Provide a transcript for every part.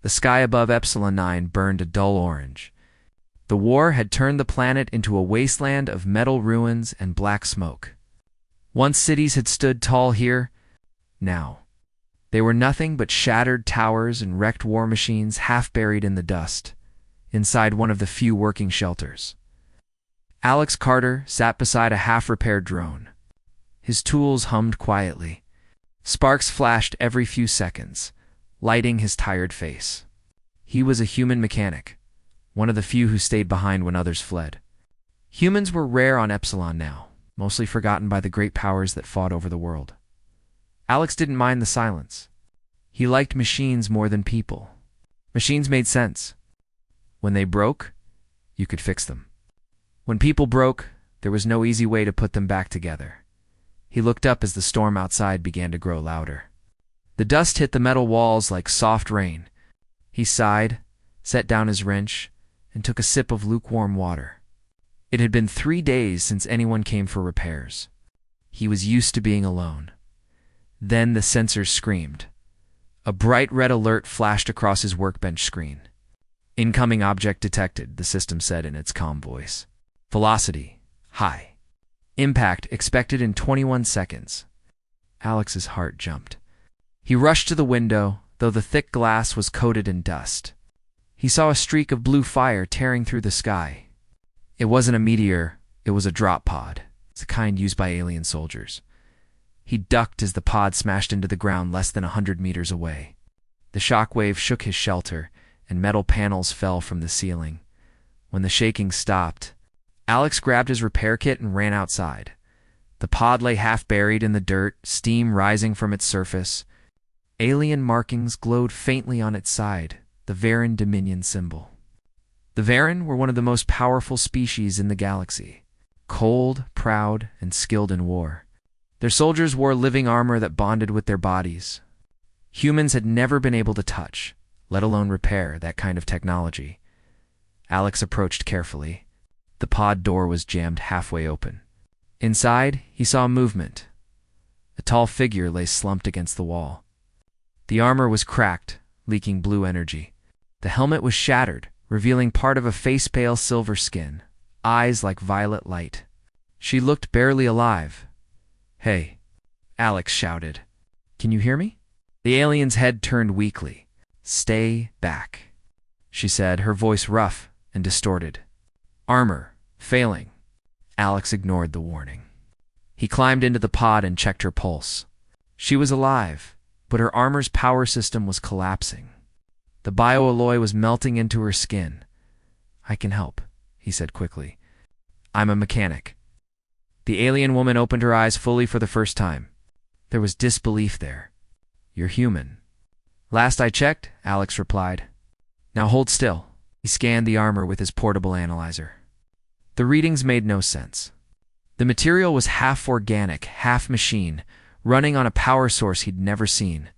The sky above Epsilon 9 burned a dull orange. The war had turned the planet into a wasteland of metal ruins and black smoke. Once cities had stood tall here, now they were nothing but shattered towers and wrecked war machines half buried in the dust, inside one of the few working shelters. Alex Carter sat beside a half-repaired drone. His tools hummed quietly. Sparks flashed every few seconds, lighting his tired face. He was a human mechanic, one of the few who stayed behind when others fled. Humans were rare on Epsilon now, mostly forgotten by the great powers that fought over the world. Alex didn't mind the silence. He liked machines more than people. Machines made sense. When they broke, you could fix them. When people broke, there was no easy way to put them back together. He looked up as the storm outside began to grow louder. The dust hit the metal walls like soft rain. He sighed, set down his wrench, and took a sip of lukewarm water. It had been 3 days since anyone came for repairs. He was used to being alone. Then the sensors screamed. A bright red alert flashed across his workbench screen. "Incoming object detected," the system said in its calm voice. "Velocity, high. Impact expected in 21 seconds. Alex's heart jumped. He rushed to the window, though the thick glass was coated in dust. He saw a streak of blue fire tearing through the sky. It wasn't a meteor, it was a drop pod. It's the kind used by alien soldiers. He ducked as the pod smashed into the ground less than 100 meters away. The shock wave shook his shelter, and metal panels fell from the ceiling. When the shaking stopped, Alex grabbed his repair kit and ran outside. The pod lay half buried in the dirt, steam rising from its surface. Alien markings glowed faintly on its side, the Varan Dominion symbol. The Varan were one of the most powerful species in the galaxy, cold, proud, and skilled in war. Their soldiers wore living armor that bonded with their bodies. Humans had never been able to touch, let alone repair, that kind of technology. Alex approached carefully. The pod door was jammed halfway open. Inside, he saw movement. A tall figure lay slumped against the wall. The armor was cracked, leaking blue energy. The helmet was shattered, revealing part of a face-pale silver skin, eyes like violet light. She looked barely alive. "Hey," Alex shouted. "Can you hear me?" The alien's head turned weakly. "Stay back," she said, her voice rough and distorted. "Armor, failing." Alex ignored the warning. He climbed into the pod and checked her pulse. She was alive, but her armor's power system was collapsing. The bioalloy was melting into her skin. "I can help," he said quickly. "I'm a mechanic." The alien woman opened her eyes fully for the first time. There was disbelief there. "You're human." "Last I checked," Alex replied. "Now hold still." He scanned the armor with his portable analyzer. The readings made no sense. The material was half organic, half machine, running on a power source he'd never seen.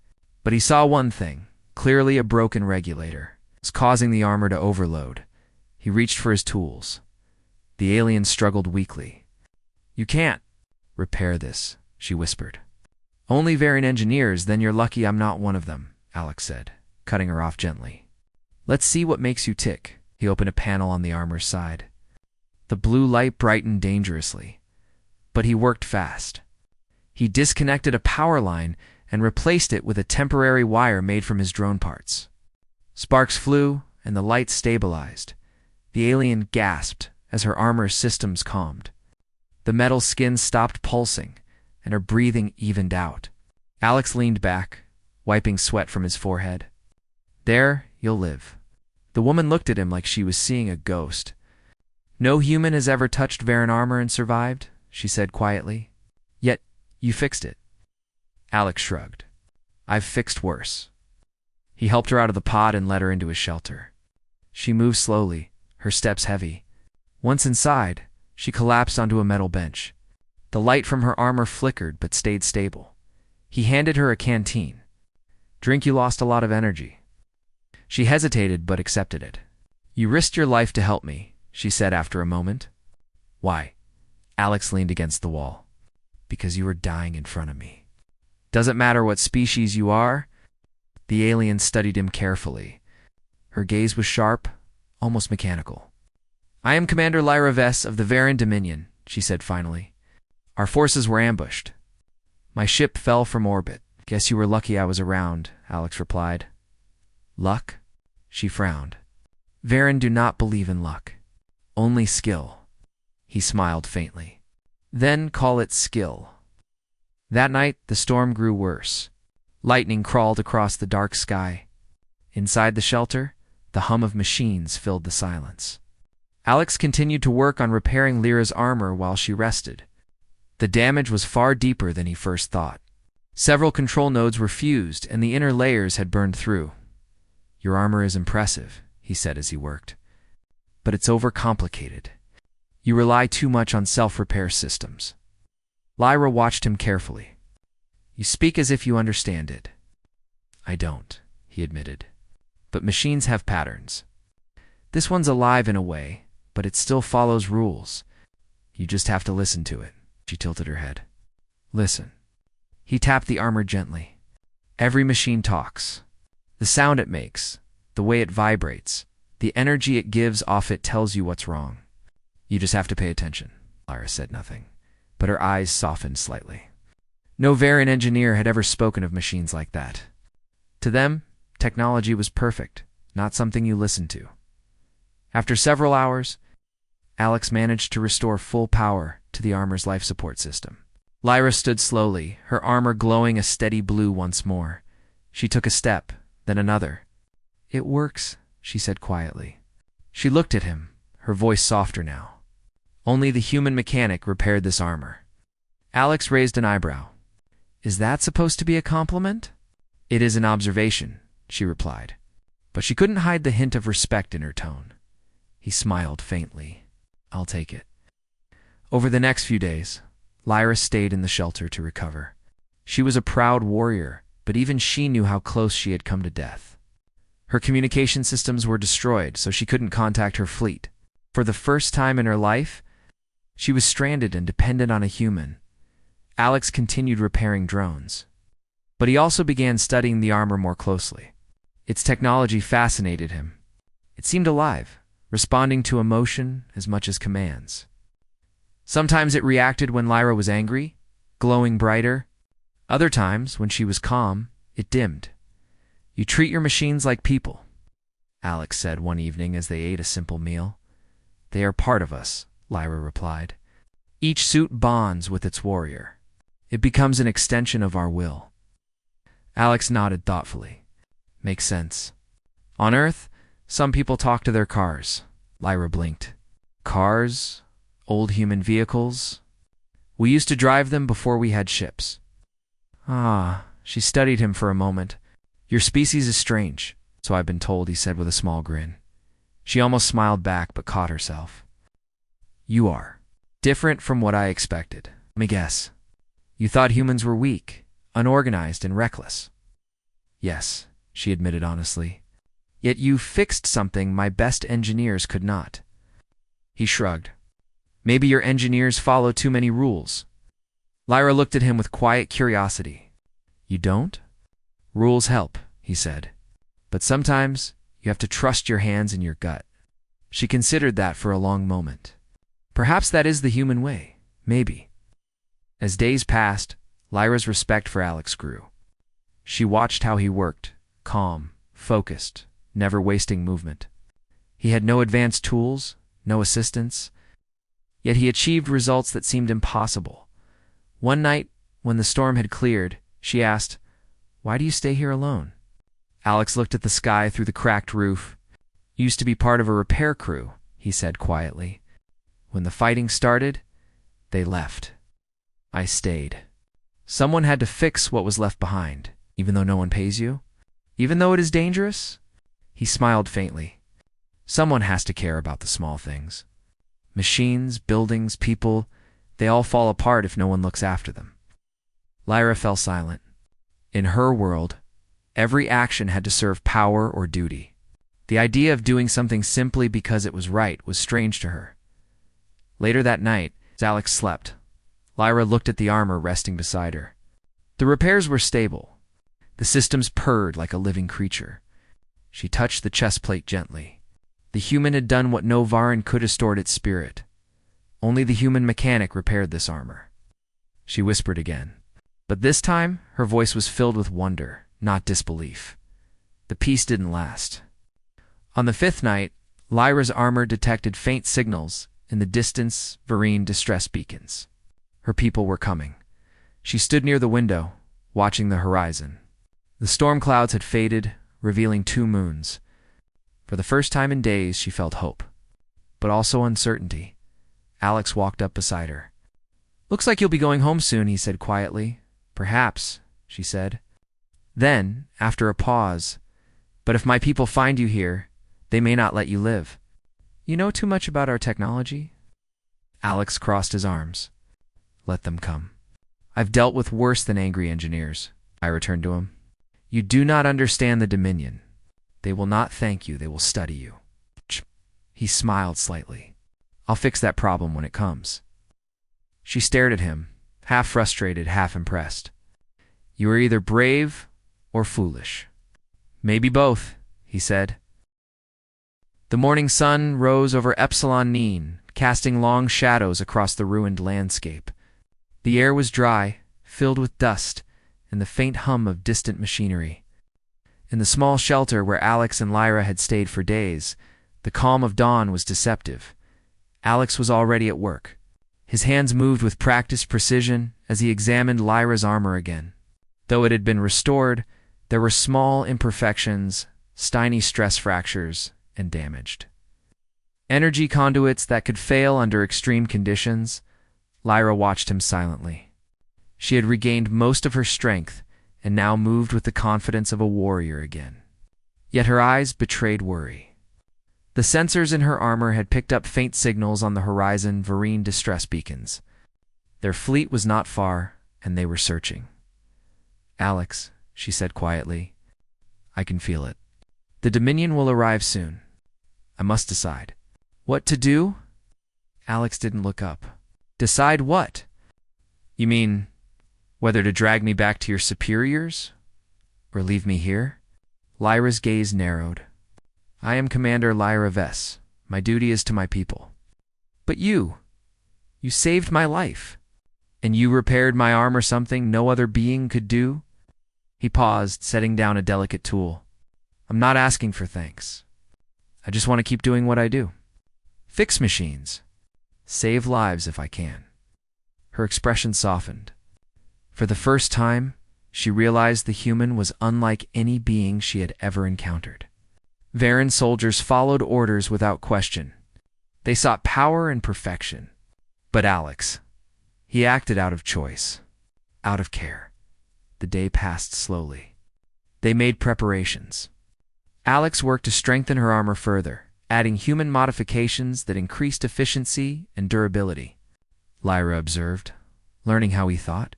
But he saw one thing, clearly a broken regulator. It was causing the armor to overload. He reached for his tools. The alien struggled weakly. "You can't repair this," she whispered. "Only Varan engineers, then you're lucky I'm not one of them," Alex said, cutting her off gently. "Let's see what makes you tick." He opened a panel on the armor's side. The blue light brightened dangerously, but he worked fast. He disconnected a power line and replaced it with a temporary wire made from his drone parts. Sparks flew, and the light stabilized. The alien gasped as her armor's systems calmed. The metal skin stopped pulsing, and her breathing evened out. Alex leaned back, wiping sweat from his forehead. "There, you'll live." The woman looked at him like she was seeing a ghost. "No human has ever touched Varan armor and survived," she said quietly. "Yet, you fixed it." Alex shrugged. "I've fixed worse." He helped her out of the pod and led her into his shelter. She moved slowly, her steps heavy. Once inside, she collapsed onto a metal bench. The light from her armor flickered but stayed stable. He handed her a canteen. "Drink, you lost a lot of energy." She hesitated but accepted it. "You risked your life to help me," she said after a moment. "Why?" Alex leaned against the wall. "Because you were dying in front of me." "Doesn't matter what species you are?" The alien studied him carefully. Her gaze was sharp, almost mechanical. "I am Commander Lyra Vess of the Varan Dominion," she said finally. "Our forces were ambushed. My ship fell from orbit. Guess you were lucky I was around," Alex replied. "Luck?" She frowned. "Varan do not believe in luck. Only skill." He smiled faintly. "Then call it skill." That night, the storm grew worse. Lightning crawled across the dark sky. Inside the shelter, the hum of machines filled the silence. Alex continued to work on repairing Lyra's armor while she rested. The damage was far deeper than he first thought. Several control nodes were fused, and the inner layers had burned through. "Your armor is impressive," he said as he worked. "But it's overcomplicated. You rely too much on self-repair systems." Lyra watched him carefully. "You speak as if you understand it." "I don't," he admitted. "But machines have patterns. This one's alive in a way, but it still follows rules. You just have to listen to it." She tilted her head. "Listen." He tapped the armor gently. "Every machine talks. The sound it makes, the way it vibrates, the energy it gives off it tells you what's wrong. You just have to pay attention." Lyra said nothing, but her eyes softened slightly. No Varan engineer had ever spoken of machines like that. To them, technology was perfect, not something you listened to. After several hours, Alex managed to restore full power to the armor's life support system. Lyra stood slowly, her armor glowing a steady blue once more. She took a step, then another. "It works," she said quietly. She looked at him, her voice softer now. "Only the human mechanic repaired this armor." Alex raised an eyebrow. "Is that supposed to be a compliment?" "It is an observation," she replied, but she couldn't hide the hint of respect in her tone. He smiled faintly. "I'll take it." Over the next few days, Lyra stayed in the shelter to recover. She was a proud warrior, but even she knew how close she had come to death. Her communication systems were destroyed, so she couldn't contact her fleet. For the first time in her life, she was stranded and dependent on a human. Alex continued repairing drones. But he also began studying the armor more closely. Its technology fascinated him. It seemed alive, responding to emotion as much as commands. Sometimes it reacted when Lyra was angry, glowing brighter. Other times, when she was calm, it dimmed. "You treat your machines like people," Alex said one evening as they ate a simple meal. "They are part of us," Lyra replied. "Each suit bonds with its warrior. It becomes an extension of our will." Alex nodded thoughtfully. "Makes sense. On Earth, some people talk to their cars." Lyra blinked. "Cars? Old human vehicles? We used to drive them before we had ships." "Ah," she studied him for a moment. "Your species is strange, so I've been told," he said with a small grin. She almost smiled back, but caught herself. "You are. Different from what I expected. Let me guess. You thought humans were weak, unorganized, and reckless." "Yes," she admitted honestly. "Yet you fixed something my best engineers could not." He shrugged. "Maybe your engineers follow too many rules." Lyra looked at him with quiet curiosity. "You don't?" "Rules help," he said. "But sometimes you have to trust your hands and your gut." She considered that for a long moment. Perhaps that is the human way. Maybe. As days passed, Lyra's respect for Alex grew. She watched how he worked, calm, focused, never wasting movement. He had no advanced tools, no assistance, yet he achieved results that seemed impossible. One night, when the storm had cleared, she asked, "Why do you stay here alone?" Alex looked at the sky through the cracked roof. "You used to be part of a repair crew," he said quietly. "When the fighting started, they left. I stayed. Someone had to fix what was left behind, even though no one pays you. Even though it is dangerous?" He smiled faintly. "Someone has to care about the small things. Machines, buildings, people, they all fall apart if no one looks after them." Lyra fell silent. In her world, every action had to serve power or duty. The idea of doing something simply because it was right was strange to her. Later that night, as Alex slept, Lyra looked at the armor resting beside her. The repairs were stable. The systems purred like a living creature. She touched the chest plate gently. The human had done what no Varan could restored its spirit. Only the human mechanic repaired this armor. She whispered again. But this time, her voice was filled with wonder, not disbelief. The peace didn't last. On the fifth night, Lyra's armor detected faint signals in the distance, Varine distress beacons. Her people were coming. She stood near the window, watching the horizon. The storm clouds had faded, revealing 2 moons. For the first time in days, she felt hope, but also uncertainty. Alex walked up beside her. "Looks like you'll be going home soon," he said quietly. "Perhaps," she said. Then, after a pause, "But if my people find you here, they may not let you live. You know too much about our technology?" Alex crossed his arms. "Let them come. I've dealt with worse than angry engineers," I returned to him. "You do not understand the Dominion. They will not thank you, they will study you." He smiled slightly. "I'll fix that problem when it comes." She stared at him, half frustrated, half impressed. "You are either brave or foolish." "Maybe both," he said. The morning sun rose over Epsilon Neen, casting long shadows across the ruined landscape. The air was dry, filled with dust, and the faint hum of distant machinery. In the small shelter where Alex and Lyra had stayed for days, the calm of dawn was deceptive. Alex was already at work. His hands moved with practiced precision as he examined Lyra's armor again. Though it had been restored, there were small imperfections, tiny stress fractures, and damaged energy conduits that could fail under extreme conditions. Lyra watched him silently. She had regained most of her strength and now moved with the confidence of a warrior again. Yet her eyes betrayed worry. The sensors in her armor had picked up faint signals on the horizon, Varine distress beacons. Their fleet was not far, and they were searching. "Alex," she said quietly, "I can feel it. The Dominion will arrive soon. I must decide." "What to do?" Alex didn't look up. "Decide what?" "You mean whether to drag me back to your superiors or leave me here?" Lyra's gaze narrowed. "I am Commander Lyra Vess. My duty is to my people." "But you saved my life. And you repaired my armor, something no other being could do?" He paused, setting down a delicate tool. "I'm not asking for thanks. I just want to keep doing what I do. Fix machines. Save lives if I can." Her expression softened. For the first time, she realized the human was unlike any being she had ever encountered. Varan soldiers followed orders without question. They sought power and perfection. But Alex, he acted out of choice, out of care. The day passed slowly. They made preparations. Alex worked to strengthen her armor further, adding human modifications that increased efficiency and durability. Lyra observed, learning how he thought.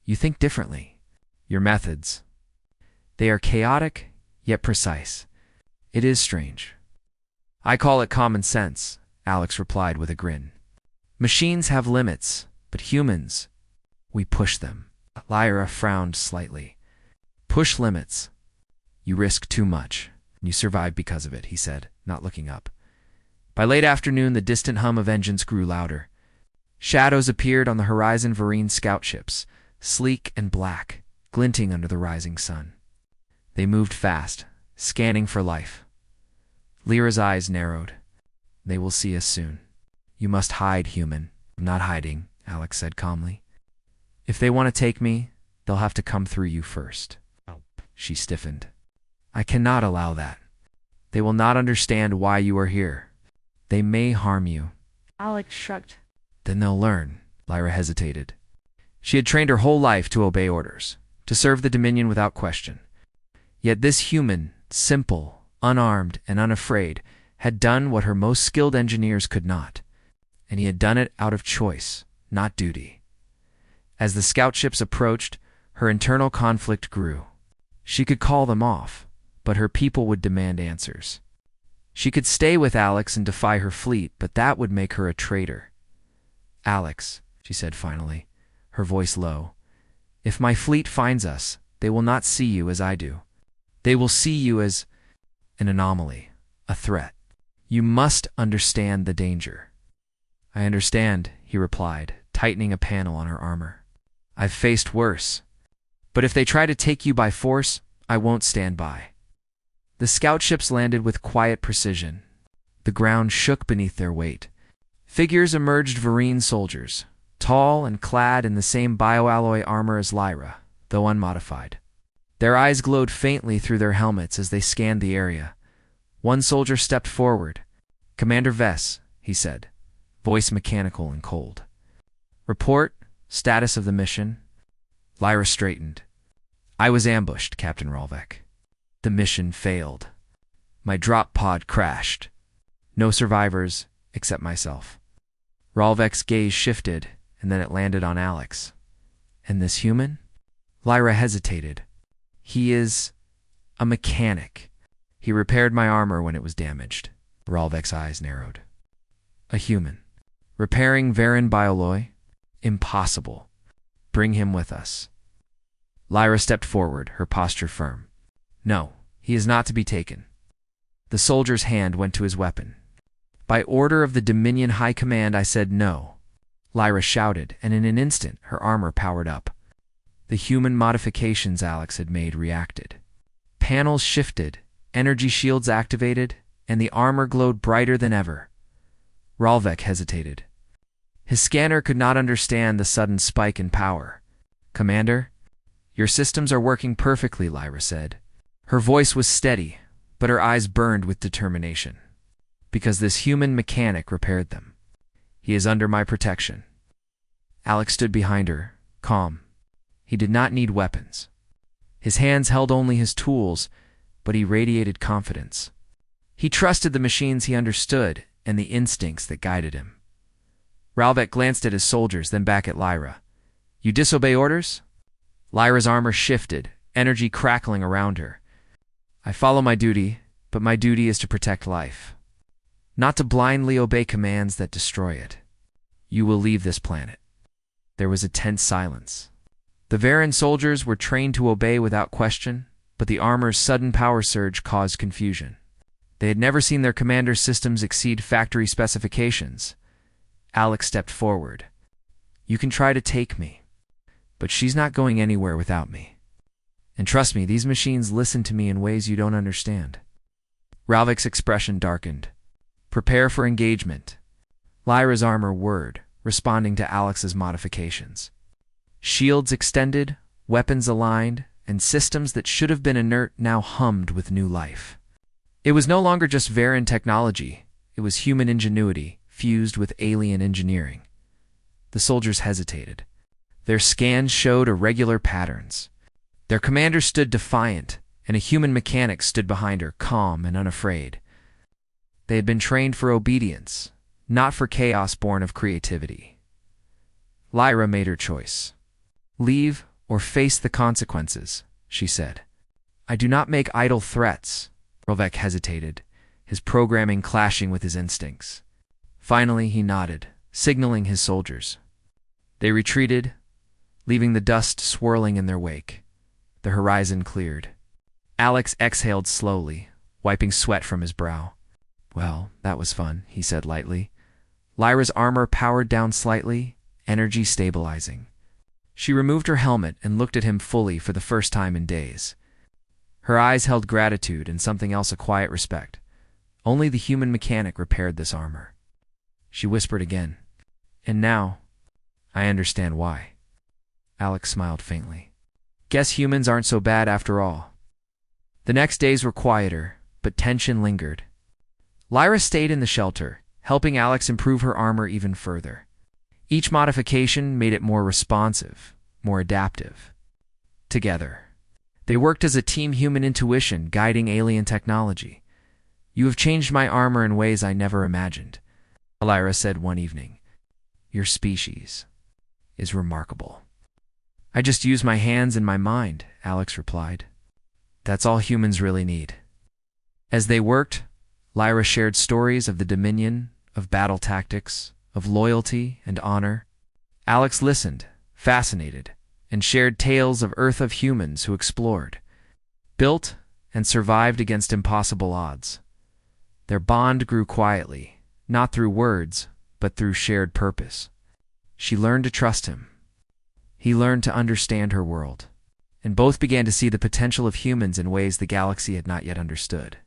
"You think differently. Your methods. They are chaotic, yet precise. It is strange." "I call it common sense," Alex replied with a grin. "Machines have limits, but humans, we push them." Lyra frowned slightly. "Push limits. You risk too much. You survive because of it," he said, not looking up. By late afternoon, the distant hum of engines grew louder. Shadows appeared on the horizon, Varine scout ships, sleek and black, glinting under the rising sun. They moved fast, scanning for life. Lyra's eyes narrowed. "They will see us soon. You must hide, human." "I'm not hiding," Alex said calmly. "If they want to take me, they'll have to come through you first." She stiffened. "I cannot allow that. They will not understand why you are here. They may harm you." Alex shrugged. "Then they'll learn." Lyra hesitated. She had trained her whole life to obey orders, to serve the Dominion without question. Yet this human, simple, unarmed, and unafraid, had done what her most skilled engineers could not. And he had done it out of choice, not duty. As the scout ships approached, her internal conflict grew. She could call them off, but her people would demand answers. She could stay with Alex and defy her fleet, but that would make her a traitor. "Alex," she said finally, her voice low, "if my fleet finds us, they will not see you as I do. They will see you as..." an anomaly, a threat. You must understand the danger. I understand, he replied, tightening a panel on her armor. I've faced worse. But if they try to take you by force, I won't stand by. The scout ships landed with quiet precision. The ground shook beneath their weight. Figures emerged, Vereen soldiers, tall and clad in the same bioalloy armor as Lyra, though unmodified. Their eyes glowed faintly through their helmets as they scanned the area. One soldier stepped forward. Commander Vess, he said, voice mechanical and cold. Report, status of the mission. Lyra straightened. I was ambushed, Captain Ralvek. The mission failed. My drop pod crashed. No survivors, except myself. Ralvek's gaze shifted, and then it landed on Alex. And this human? Lyra hesitated. He is a mechanic. He repaired my armor when it was damaged. Ralvek's eyes narrowed. A human. Repairing Varen biolloy? Impossible. Bring him with us. Lyra stepped forward, her posture firm. No, he is not to be taken. The soldier's hand went to his weapon. By order of the Dominion High Command, I said no. Lyra shouted, and in an instant her armor powered up. The human modifications Alex had made reacted. Panels shifted, energy shields activated, and the armor glowed brighter than ever. Ralvek hesitated. His scanner could not understand the sudden spike in power. Commander, your systems are working perfectly, Lyra said. Her voice was steady, but her eyes burned with determination. Because this human mechanic repaired them. He is under my protection. Alex stood behind her, calm. He did not need weapons. His hands held only his tools, but he radiated confidence. He trusted the machines he understood and the instincts that guided him. Ralvek glanced at his soldiers, then back at Lyra. You disobey orders? Lyra's armor shifted, energy crackling around her. I follow my duty, but my duty is to protect life. Not to blindly obey commands that destroy it. You will leave this planet. There was a tense silence. The Varen soldiers were trained to obey without question, but the armor's sudden power surge caused confusion. They had never seen their commander's systems exceed factory specifications. Alex stepped forward. You can try to take me, but she's not going anywhere without me. And trust me, these machines listen to me in ways you don't understand. Ralvek's expression darkened. Prepare for engagement. Lyra's armor whirred, responding to Alex's modifications. Shields extended, weapons aligned, and systems that should have been inert now hummed with new life. It was no longer just Varen technology, it was human ingenuity fused with alien engineering. The soldiers hesitated. Their scans showed irregular patterns. Their commander stood defiant, and a human mechanic stood behind her, calm and unafraid. They had been trained for obedience, not for chaos born of creativity. Lyra made her choice. Leave or face the consequences, she said. I do not make idle threats. Ralvek hesitated, his programming clashing with his instincts. Finally, he nodded, signaling his soldiers. They retreated, leaving the dust swirling in their wake. The horizon cleared. Alex exhaled slowly, wiping sweat from his brow. Well, that was fun, he said lightly. Lyra's armor powered down slightly, energy stabilizing. She removed her helmet and looked at him fully for the first time in days. Her eyes held gratitude and something else, a quiet respect. Only the human mechanic repaired this armor. She whispered again. And now, I understand why. Alex smiled faintly. Guess humans aren't so bad after all. The next days were quieter, but tension lingered. Lyra stayed in the shelter, helping Alex improve her armor even further. Each modification made it more responsive, more adaptive. Together, they worked as a team, human intuition guiding alien technology. You have changed my armor in ways I never imagined, Lyra said one evening. Your species is remarkable. I just use my hands and my mind, Alex replied. That's all humans really need. As they worked, Lyra shared stories of the Dominion, of battle tactics, of loyalty and honor. Alex listened, fascinated, and shared tales of Earth, of humans who explored, built, and survived against impossible odds. Their bond grew quietly, not through words, but through shared purpose. She learned to trust him. He learned to understand her world, and both began to see the potential of humans in ways the galaxy had not yet understood.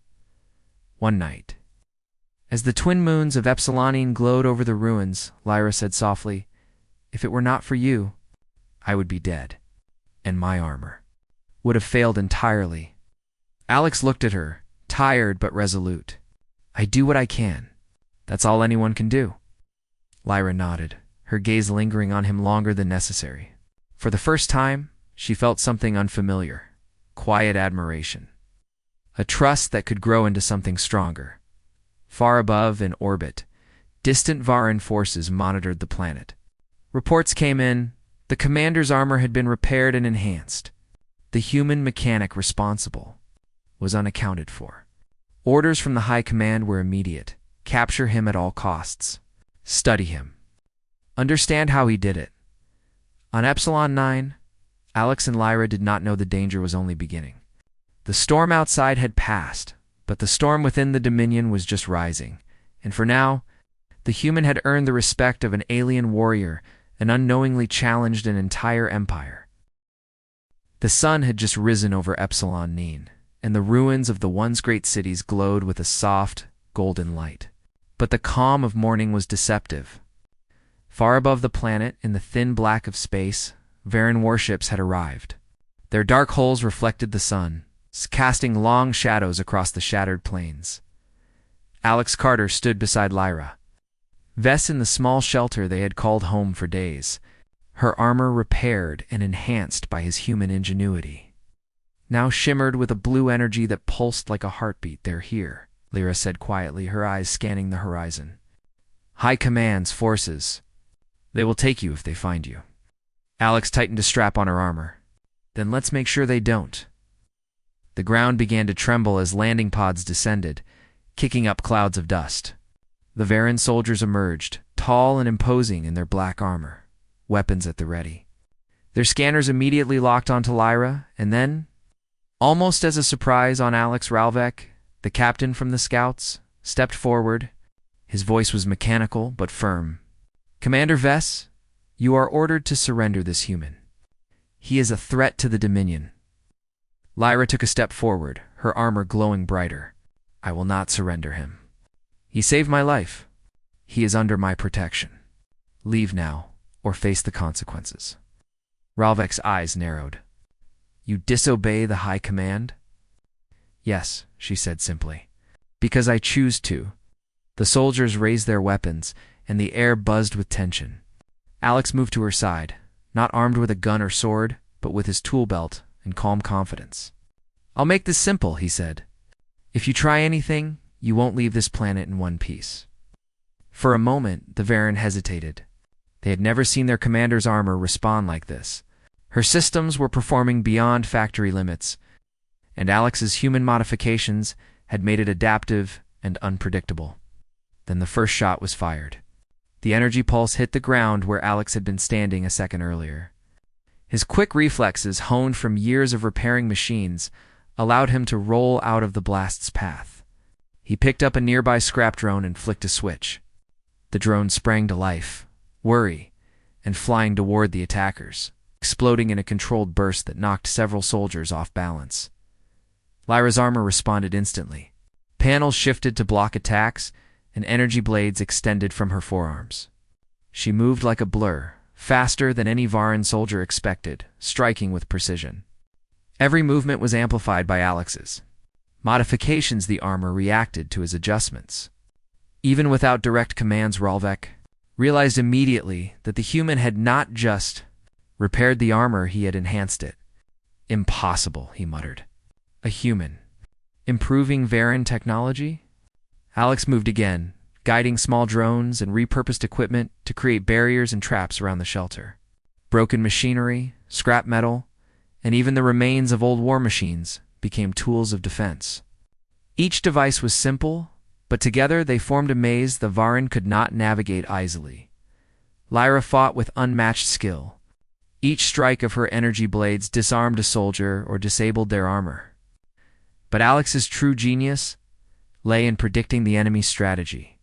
One night, as the twin moons of Epsilonine glowed over the ruins, Lyra said softly, "If it were not for you, I would be dead, and my armor would have failed entirely." Alex looked at her, tired but resolute. "I do what I can. That's all anyone can do." Lyra nodded, her gaze lingering on him longer than necessary. For the first time, she felt something unfamiliar, quiet admiration. A trust that could grow into something stronger. Far above, in orbit, distant Varan forces monitored the planet. Reports came in. The commander's armor had been repaired and enhanced. The human mechanic responsible was unaccounted for. Orders from the High Command were immediate. Capture him at all costs. Study him. Understand how he did it. On Epsilon 9, Alex and Lyra did not know the danger was only beginning. The storm outside had passed, but the storm within the Dominion was just rising, and for now, the human had earned the respect of an alien warrior and unknowingly challenged an entire empire. The sun had just risen over Epsilon 9, and the ruins of the once great cities glowed with a soft, golden light. But the calm of morning was deceptive. Far above the planet, in the thin black of space, Varan warships had arrived. Their dark hulls reflected the sun, casting long shadows across the shattered plains. Alex Carter stood beside Lyra. Vests in the small shelter they had called home for days, her armor repaired and enhanced by his human ingenuity. Now shimmered with a blue energy that pulsed like a heartbeat. "They're here," Lyra said quietly, her eyes scanning the horizon. "High Command's forces. They will take you if they find you." Alex tightened a strap on her armor. "Then let's make sure they don't." The ground began to tremble as landing pods descended, kicking up clouds of dust. The Varan soldiers emerged, tall and imposing in their black armor, weapons at the ready. Their scanners immediately locked onto Lyra, and then, almost as a surprise on Alex Ralvek, the captain from the Scouts, stepped forward. His voice was mechanical but firm. "Commander Vess, you are ordered to surrender this human. He is a threat to the Dominion." Lyra took a step forward, her armor glowing brighter. "I will not surrender him. He saved my life. He is under my protection. Leave now, or face the consequences." Ralvek's eyes narrowed. "You disobey the High Command?" "Yes," she said simply. "Because I choose to." The soldiers raised their weapons, and the air buzzed with tension. Alex moved to her side, not armed with a gun or sword, but with his tool belt and calm confidence. "I'll make this simple," he said. "If you try anything, you won't leave this planet in one piece." For a moment, the Varan hesitated. They had never seen their commander's armor respond like this. Her systems were performing beyond factory limits, and Alex's human modifications had made it adaptive and unpredictable. Then the first shot was fired. The energy pulse hit the ground where Alex had been standing a second earlier. His quick reflexes, honed from years of repairing machines, allowed him to roll out of the blast's path. He picked up a nearby scrap drone and flicked a switch. The drone sprang to life, worry, and flying toward the attackers, exploding in a controlled burst that knocked several soldiers off balance. Lyra's armor responded instantly. Panels shifted to block attacks, and energy blades extended from her forearms. She moved like a blur, faster than any Varan soldier expected, striking with precision. Every movement was amplified by Alex's modifications. The armor reacted to his adjustments. Even without direct commands, Ralvek realized immediately that the human had not just repaired the armor, he had enhanced it. "Impossible," he muttered. "A human improving Varan technology?" Alex moved again, guiding small drones and repurposed equipment to create barriers and traps around the shelter. Broken machinery, scrap metal, and even the remains of old war machines became tools of defense. Each device was simple, but together they formed a maze the Varan could not navigate easily. Lyra fought with unmatched skill. Each strike of her energy blades disarmed a soldier or disabled their armor. But Alex's true genius lay in predicting the enemy's strategy.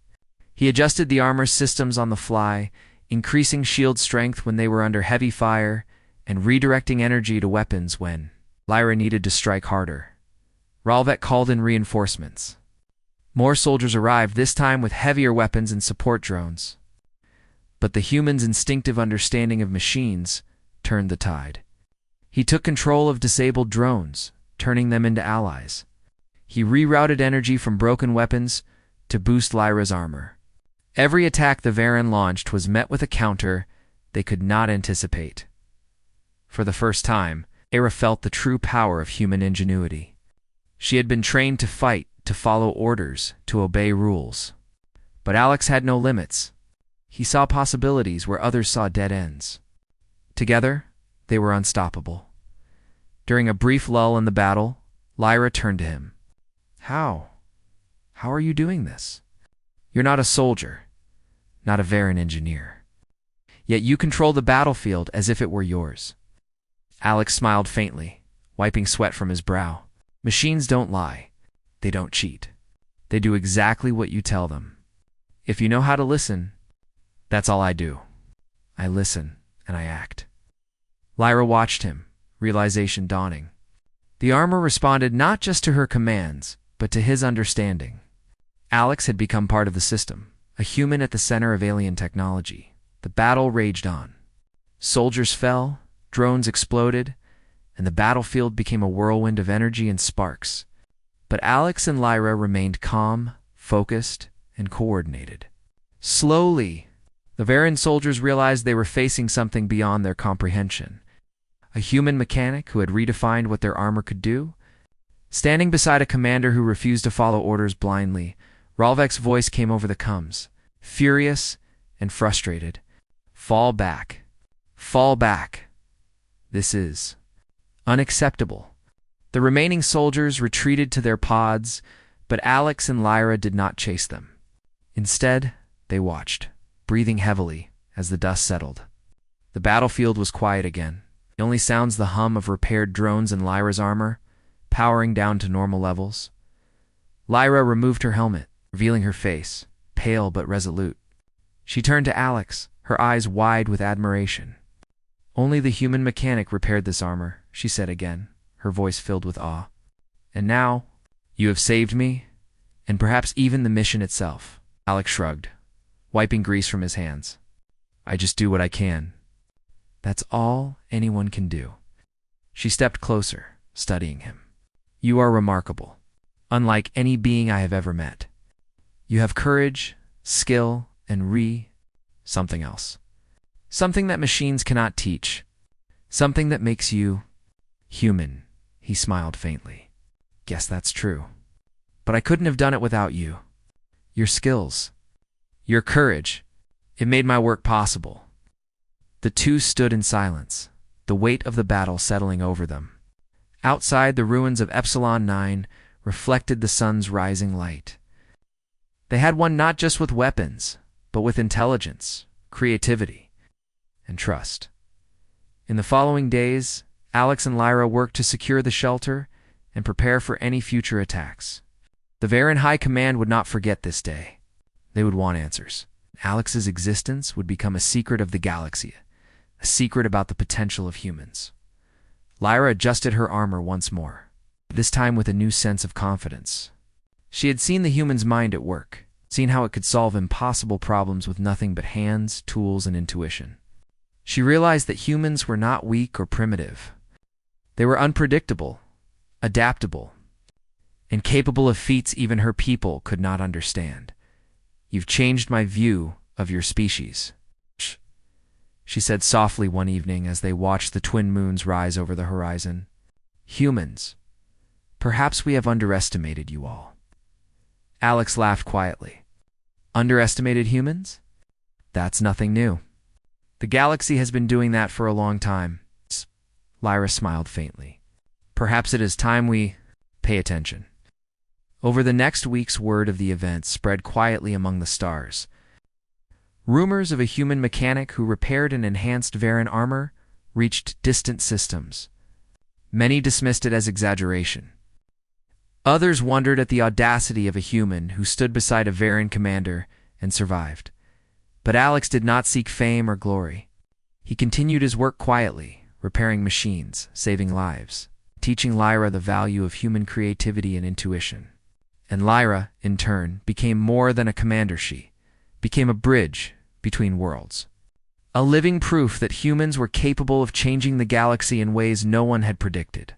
He adjusted the armor's systems on the fly, increasing shield strength when they were under heavy fire, and redirecting energy to weapons when Lyra needed to strike harder. Ralvek called in reinforcements. More soldiers arrived, this time with heavier weapons and support drones. But the human's instinctive understanding of machines turned the tide. He took control of disabled drones, turning them into allies. He rerouted energy from broken weapons to boost Lyra's armor. Every attack the Varen launched was met with a counter they could not anticipate. For the first time, Lyra felt the true power of human ingenuity. She had been trained to fight, to follow orders, to obey rules. But Alex had no limits. He saw possibilities where others saw dead ends. Together, they were unstoppable. During a brief lull in the battle, Lyra turned to him. How are you doing this? You're not a soldier, not a Varen engineer. Yet you control the battlefield as if it were yours. Alex smiled faintly, wiping sweat from his brow. Machines don't lie. They don't cheat. They do exactly what you tell them. If you know how to listen, that's all I do. I listen and I act. Lyra watched him, realization dawning. The armor responded not just to her commands, but to his understanding. Alex had become part of the system, a human at the center of alien technology. The battle raged on. Soldiers fell, drones exploded, and the battlefield became a whirlwind of energy and sparks. But Alex and Lyra remained calm, focused, and coordinated. Slowly, the Varen soldiers realized they were facing something beyond their comprehension. A human mechanic who had redefined what their armor could do? Standing beside a commander who refused to follow orders blindly, Ralvek's voice came over the comms, furious and frustrated. Fall back. Fall back. This is unacceptable. The remaining soldiers retreated to their pods, but Alex and Lyra did not chase them. Instead, they watched, breathing heavily as the dust settled. The battlefield was quiet again. The only sounds the hum of repaired drones and Lyra's armor, powering down to normal levels. Lyra removed her helmet, revealing her face, pale but resolute. She turned to Alex, her eyes wide with admiration. Only the human mechanic repaired this armor, she said again, her voice filled with awe. And now, you have saved me, and perhaps even the mission itself. Alex shrugged, wiping grease from his hands. I just do what I can. That's all anyone can do. She stepped closer, studying him. You are remarkable, unlike any being I have ever met. You have courage, skill, and something else. Something that machines cannot teach. Something that makes you human, he smiled faintly. Guess that's true. But I couldn't have done it without you. Your skills, your courage, it made my work possible. The two stood in silence, the weight of the battle settling over them. Outside, the ruins of Epsilon 9 reflected the sun's rising light. They had won not just with weapons, but with intelligence, creativity, and trust. In the following days, Alex and Lyra worked to secure the shelter and prepare for any future attacks. The Varen High Command would not forget this day. They would want answers. Alex's existence would become a secret of the galaxy, a secret about the potential of humans. Lyra adjusted her armor once more, this time with a new sense of confidence. She had seen the human's mind at work, seen how it could solve impossible problems with nothing but hands, tools, and intuition. She realized that humans were not weak or primitive. They were unpredictable, adaptable, and capable of feats even her people could not understand. You've changed my view of your species, she said softly one evening as they watched the twin moons rise over the horizon. Humans, perhaps we have underestimated you all. Alex laughed quietly. Underestimated humans? That's nothing new. The galaxy has been doing that for a long time. Lyra smiled faintly. Perhaps it is time we pay attention. Over the next weeks, word of the event spread quietly among the stars. Rumors of a human mechanic who repaired and enhanced Varen armor reached distant systems. Many dismissed it as exaggeration. Others wondered at the audacity of a human who stood beside a Varen commander and survived. But Alex did not seek fame or glory. He continued his work quietly, repairing machines, saving lives, teaching Lyra the value of human creativity and intuition. And Lyra, in turn, became more than a commander. She became a bridge between worlds. A living proof that humans were capable of changing the galaxy in ways no one had predicted.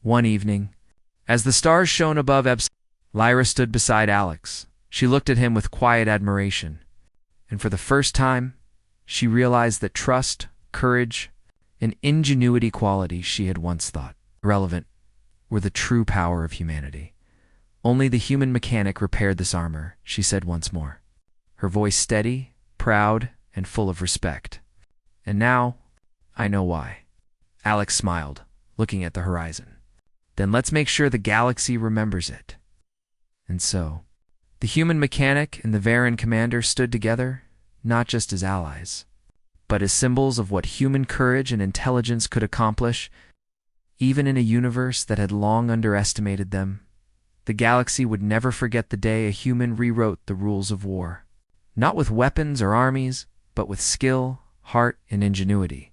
One evening, as the stars shone above Lyra stood beside Alex. She looked at him with quiet admiration. And for the first time, she realized that trust, courage, and ingenuity qualities she had once thought irrelevant were the true power of humanity. Only the human mechanic repaired this armor, she said once more, her voice steady, proud, and full of respect. And now, I know why. Alex smiled, looking at the horizon. Then let's make sure the galaxy remembers it. And so, the human mechanic and the Varen commander stood together, not just as allies, but as symbols of what human courage and intelligence could accomplish. Even in a universe that had long underestimated them, the galaxy would never forget the day a human rewrote the rules of war. Not with weapons or armies, but with skill, heart, and ingenuity.